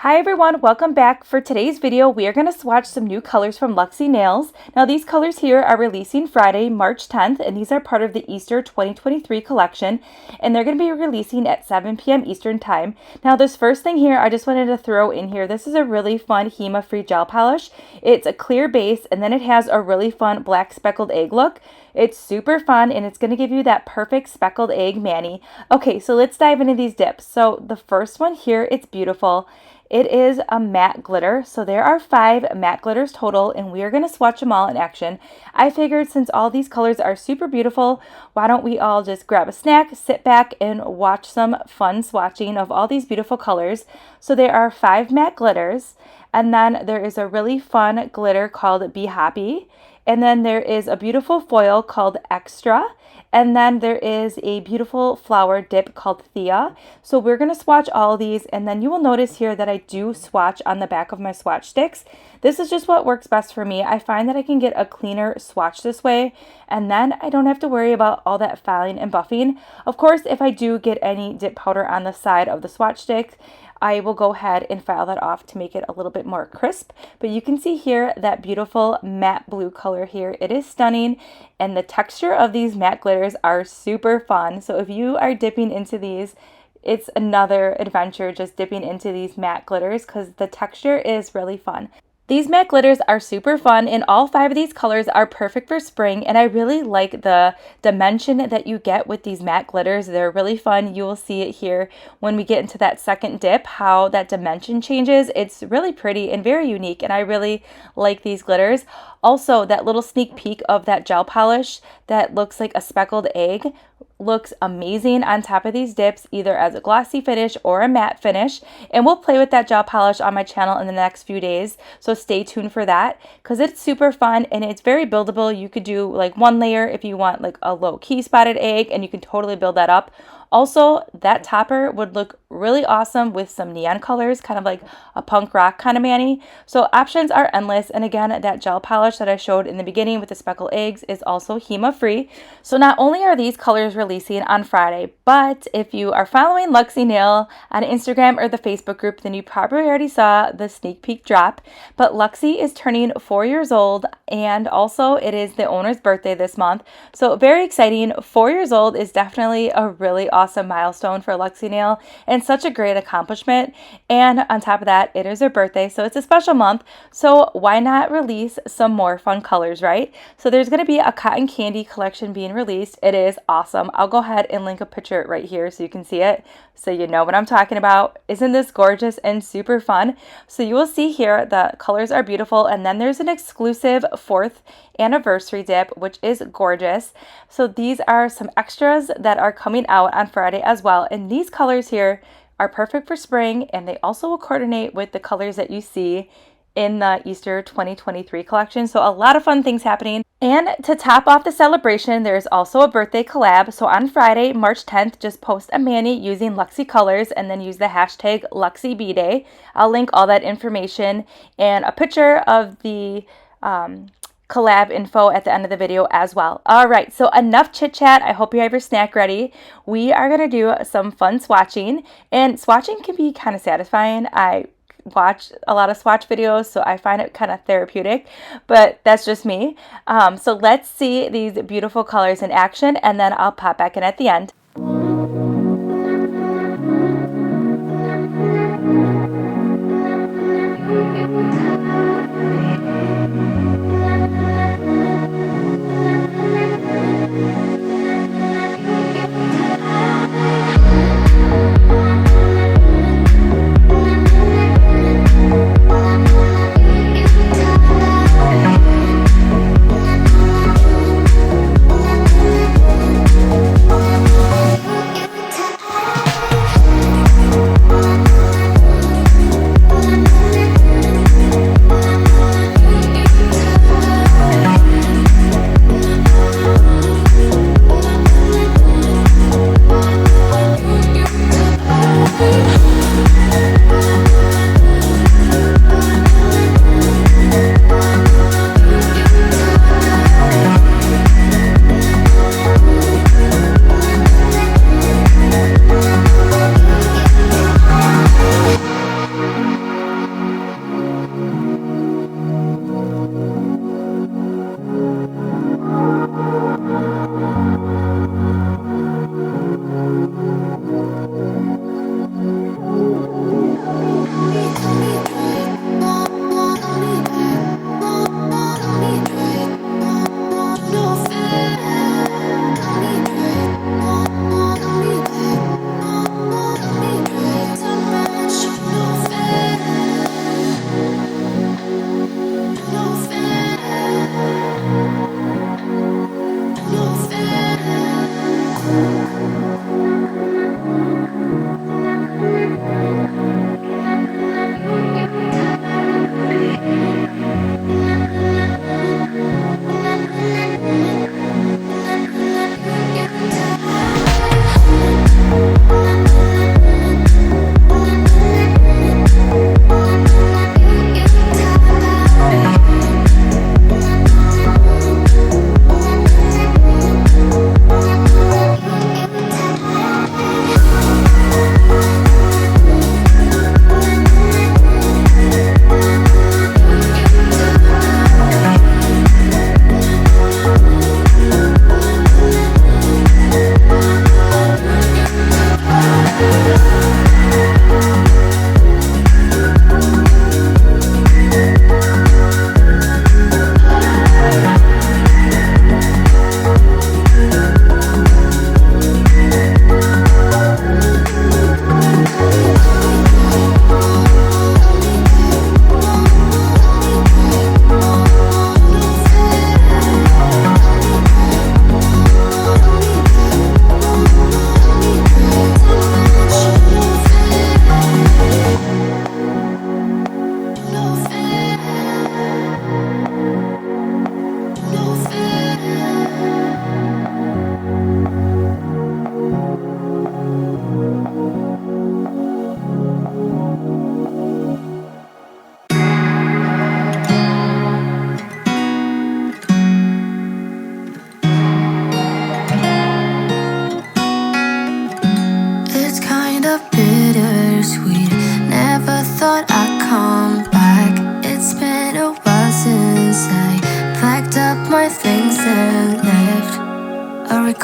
Hi everyone, welcome back. For today's video, we are going to swatch some new colors from Luxie Nails. Now these colors here are releasing Friday, March 10th, and these are part of the Easter 2023 collection, and they're going to be releasing at 7 p.m. Eastern time. Now this first thing here, I just wanted to throw in here, this is a really fun HEMA-free gel polish. It's a clear base, and then it has a really fun black speckled egg look. It's super fun, and it's going to give you that perfect speckled egg mani. Okay, so let's dive into these dips. So the first one here, it's beautiful. It is a matte glitter, so there are 5 matte glitters total, and we are going to swatch them all in action. I figured since all these colors are super beautiful, why don't we all just grab a snack, sit back, and watch some fun swatching of all these beautiful colors. So there are 5 matte glitters, and then there is a really fun glitter called Be Happy, and then there is a beautiful foil called Egg-Stra, and then there is a beautiful flower dip called Thea. So we're going to swatch all of these, and then you will notice here that I do swatch on the back of my swatch sticks. This is just what works best for me. I find that I can get a cleaner swatch this way, and then I don't have to worry about all that filing and buffing. Of course, if I do get any dip powder on the side of the swatch stick, I will go ahead and file that off to make it a little bit more crisp. But you can see here that beautiful matte blue color here. It is stunning, and the texture of these matte glitters are super fun. So if you are dipping into these, it's another adventure just dipping into these matte glitters because the texture is really fun. These matte glitters are super fun, and all 5 of these colors are perfect for spring, and I really like the dimension that you get with these matte glitters. They're really fun. You will see it here when we get into that second dip, how that dimension changes. It's really pretty and very unique, and I really like these glitters. Also, that little sneak peek of that gel polish that looks like a speckled egg looks amazing on top of these dips, either as a glossy finish or a matte finish, and we'll play with that gel polish on my channel in the next few days, so stay tuned for that because it's super fun and it's very buildable. You could do like 1 layer if you want like a low-key spotted egg, and you can totally build that up. Also, that topper would look really awesome with some neon colors, kind of like a punk rock kind of mani. So options are endless, and again, that gel polish that I showed in the beginning with the speckled eggs is also HEMA free. So not only are these colors releasing on Friday, but if you are following Luxie Nail on Instagram or the Facebook group, then you probably already saw the sneak peek drop. But Luxie is turning 4 years old, and also it is the owner's birthday this month. So very exciting. 4 years old is definitely a really awesome milestone for Luxie Nail and such a great accomplishment. And on top of that, it is her birthday, so it's a special month. So why not release some more fun colors, right? So there's going to be a cotton candy collection being released. It is awesome. I'll go ahead and link a picture right here so you can see it, so you know what I'm talking about. Isn't this gorgeous and super fun? So you will see here the colors are beautiful, and then there's an exclusive 4th anniversary dip, which is gorgeous. So these are some extras that are coming out on Friday as well, and these colors here are perfect for spring, and they also will coordinate with the colors that you see in the Easter 2023 collection. So a lot of fun things happening. And to top off the celebration, there's also a birthday collab. So on Friday, March 10th, just post a mani using Luxie colors and then use the hashtag LuxieBDay. I'll link all that information and a picture of the collab info at the end of the video as well. All right, so enough chit chat. I hope you have your snack ready. We are going to do some fun swatching, and swatching can be kind of satisfying. I watch a lot of swatch videos, so I find it kind of therapeutic, but that's just me. So let's see these beautiful colors in action, and then I'll pop back in at the end.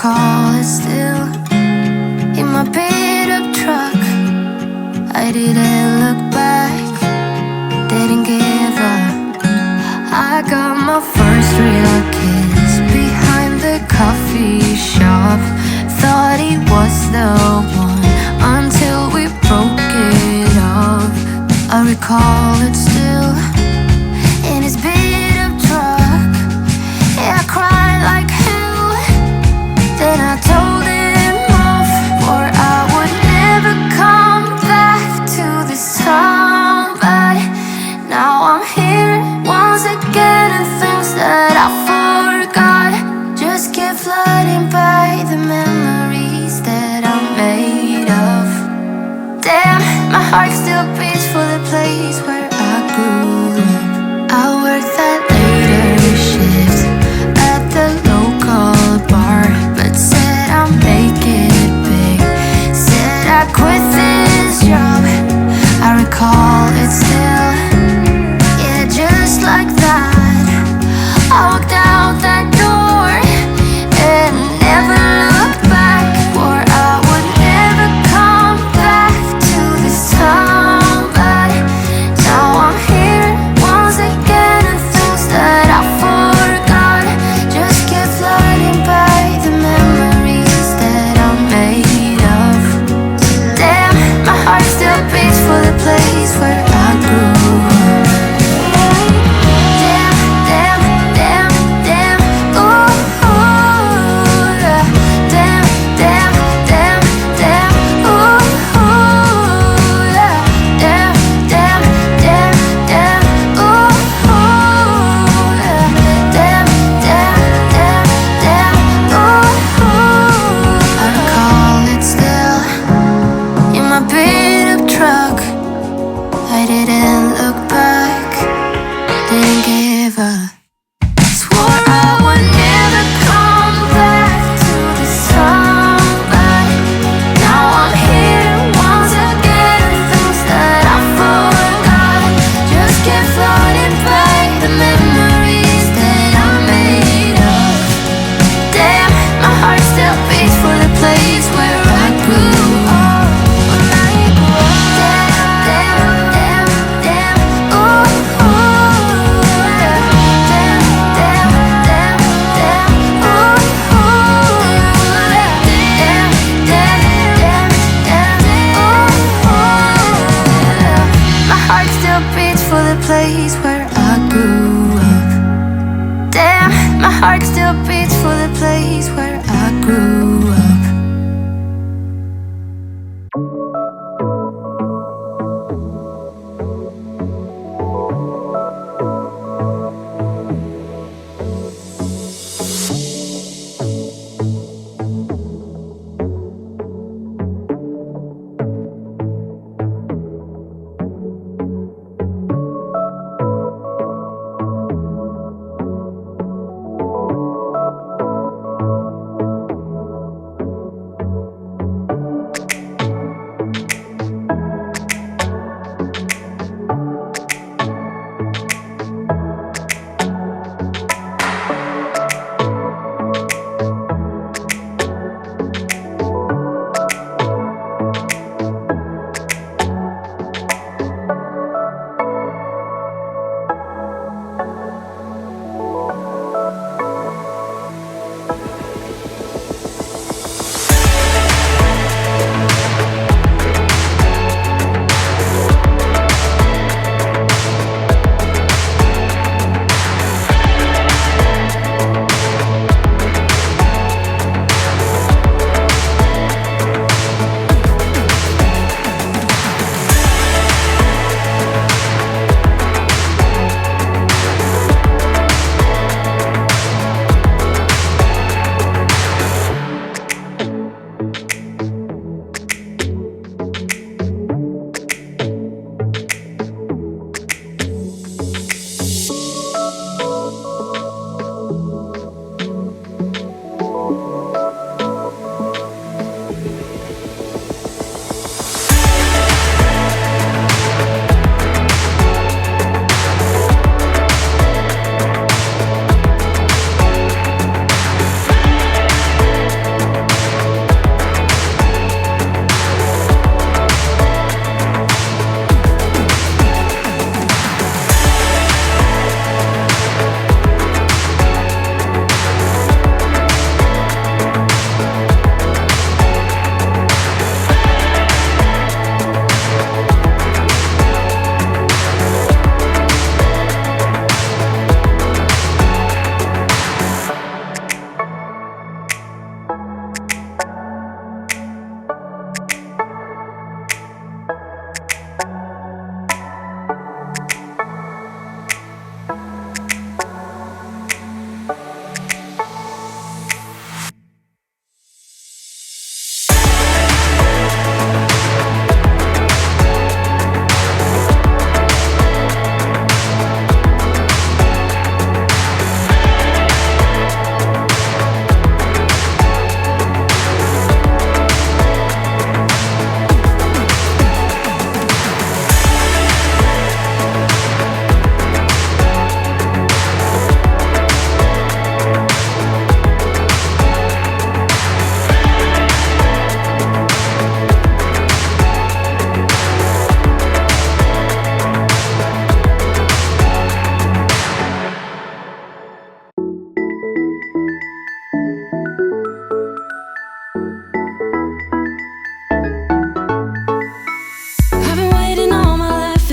recall it still. In my beat up truck, I didn't look back, didn't give up. I got my first real kiss behind the coffee shop. Thought he was the one until we broke it off. I recall it still. In his beat up truck, yeah, I cried like hell. Then I told him off, or I would never come back to this town. But now I'm here once again, and things that I forgot just keep flooding by, the memories that I'm made of. Damn, my heart still beats for the place where I grew up. I worked that later shift at the local bar, but said I'll make it big, said I quit this job. I recall it still, yeah, just like that. I walked out that door and never looked back, or I would never come back to this town. But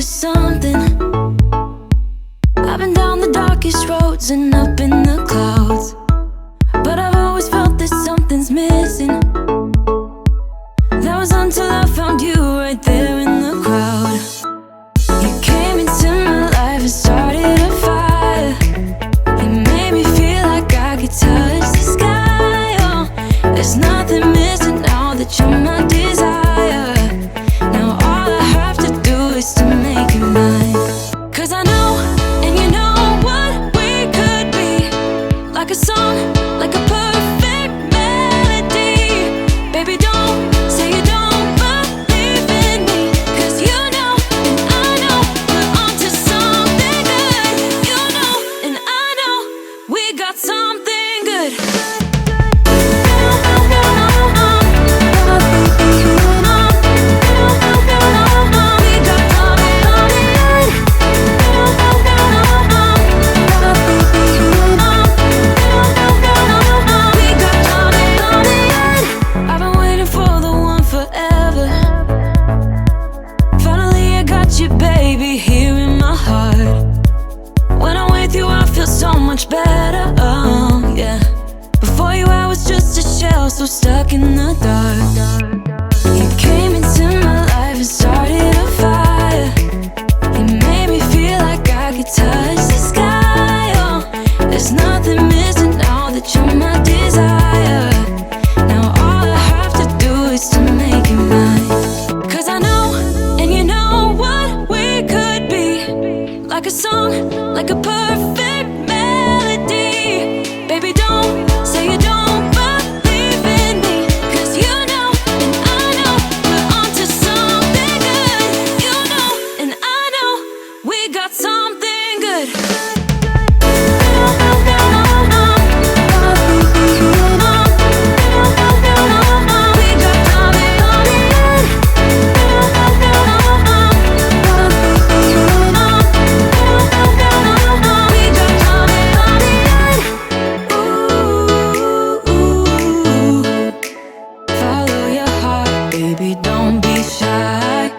for something. I've been down the darkest roads and up in the clouds, but I've always felt that something's missing. That was until I found you right there in the crowd. You came into my life and started a fire. You made me feel like I could touch the sky. Oh, there's nothing missing now that you're my desire. Now all I have to do is to make you mine. 'Cause I know, and you know what we could be. Like a song, like a perfect melody. Baby, don't say you don't believe in me, 'cause you know, and I know, we're onto something good. You know, and I know, we got something good. I've been waiting for the one forever. Finally I got you, baby, here in my heart. When I'm with you I feel so much better, oh yeah. Before you I was just a shell, so stuck in the dark. You came into my life and started a fire. You made me feel like I could touch the sky. Oh, there's nothing missing now that you're my desire. Now all I have to do is to make you mine. 'Cause I know, and you know what we could be. Like a song, like a perfect melody. Baby, don't say you don't believe in me, 'cause you know, and I know, we're onto something good. You know, and I know, we got something good. Follow your heart, baby, don't be shy.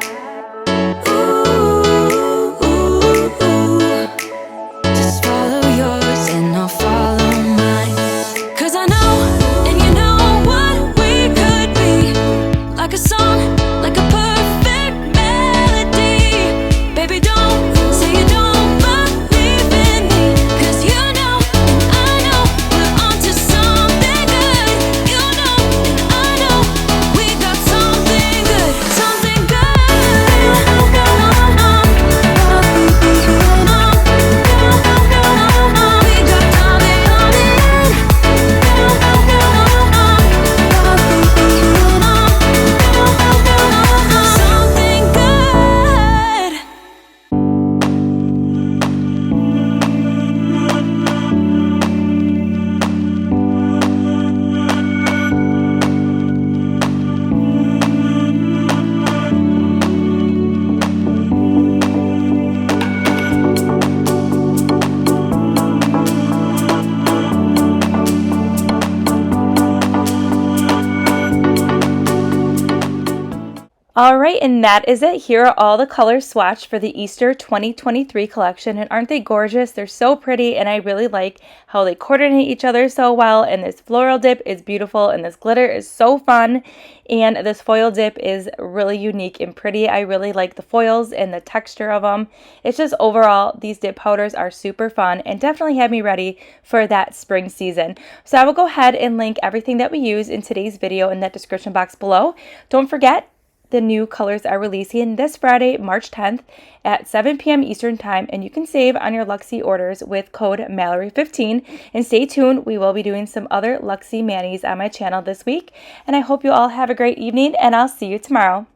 Just follow yours and I'll follow mine. 'Cause I know, and you know what we could be. Like a song, like a perfect melody. Baby, don't say you don't believe in me, 'cause you know, and I know, we're onto something good. You know, and I know, we got something good. Something good. Something good. All right, and that is it. Here are all the colors swatched for the Easter 2023 collection, and aren't they gorgeous? They're so pretty, and I really like how they coordinate each other so well, and this floral dip is beautiful, and this glitter is so fun, and this foil dip is really unique and pretty. I really like the foils and the texture of them. It's just overall, these dip powders are super fun and definitely have me ready for that spring season. So I will go ahead and link everything that we use in today's video in that description box below. Don't forget, the new colors are releasing this Friday, March 10th at 7 p.m. Eastern Time, and you can save on your Luxie orders with code Mallory15. And stay tuned, we will be doing some other Luxie manis on my channel this week. And I hope you all have a great evening, and I'll see you tomorrow.